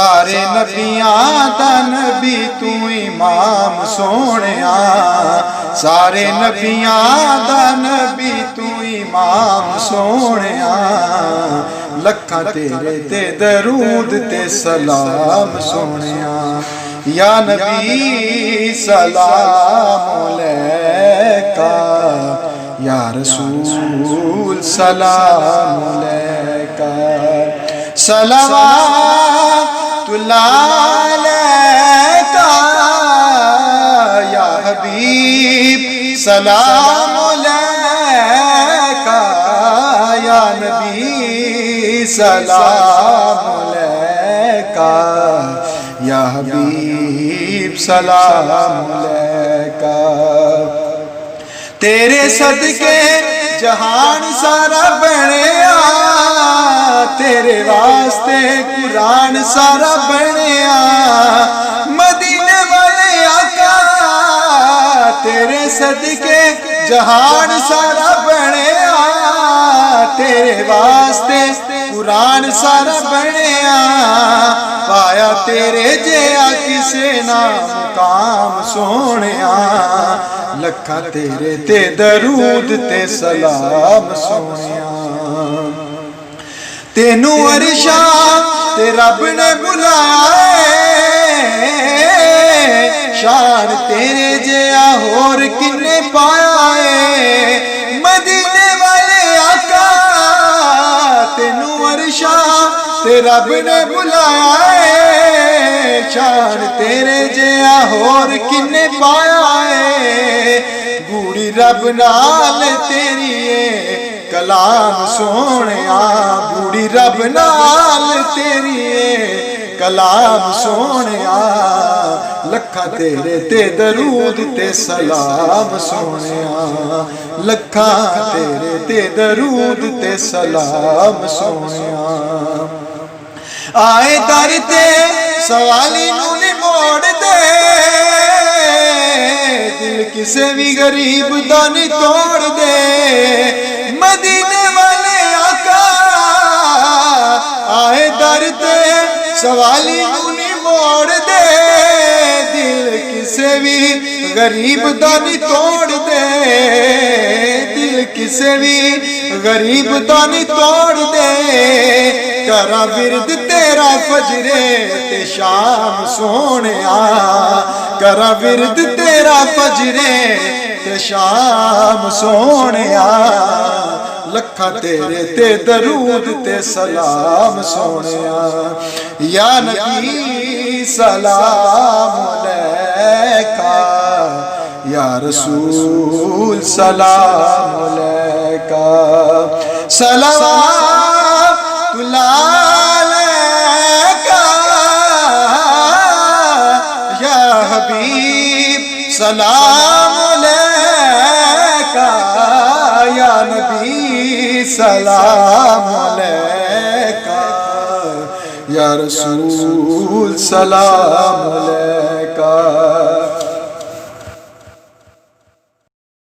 सारे नबियां दा नबी तू इमाम सोहणिया, सारे नबियां दा नबी तू इमाम सोहणिया। लखां तेरे ते दरूद ते सलाम सोहणिया। या नबी सलाम अलैका, या रसूल सलाम अलैका। सलवातुल्लाह अलैका या हबीब, सलाम अलैका या नबी, सलाम अलैका या हबीब, सलाम अलैका। तेरे सदके जहान सारा बनया, तेरे वास्ते कुरान सारा बनया। मदीने वाले आका तेरे सदके जहान सारा बनया, तेरे वास्ते कुरान सारा बनया। पाया तेरे जेहा किसे ना मुकाम सोहणिया। लखां तेरे ते दरूद ते सलाम सोहणिया। तेनू अरशा ते रब ने बुलाया, शान तेरे जेहा होर किन्ने पाया है। मदीने वाले आका तेनू अरशा ते रब ने बुलाया है, शान तेरे जेहा होर किन्ने पाया है। बूढ़ी रब नाल तेरी कलाम सोहणिया, बूढ़ी रब नाल तेरी कलाम सोहणिया। लखां तेरे ते दरूद ते सलाम सोहणिया, लखां तेरे ते दरूद ते सलाम सोहणिया। आए दर ते सवाली नू नी मोड़ दे, दिल किसे भी गरीब दा नी तोड़ दे। मदीने वाले आका आए दर ते सवाली नू नी मोड़ दे, दिल किसे भी गरीब दा नी तोड़ दे। दिल किसे भी गरीब दा नी तोड़ दे। करा विरद तेरा फजरे ते शाम सोहणिया, करा विरद तेरा फजरे ते शाम सोहणिया। लखां तेरे ते दरूद ते सलाम सोहणिया। या नबी सलाम अलैका, या रसूल सलाम अलैका। सलवातुल्लाह अलैका या हबीब, सलाम अलैका या नबी, सलाम अलैका या रसूल सलाम अलैका।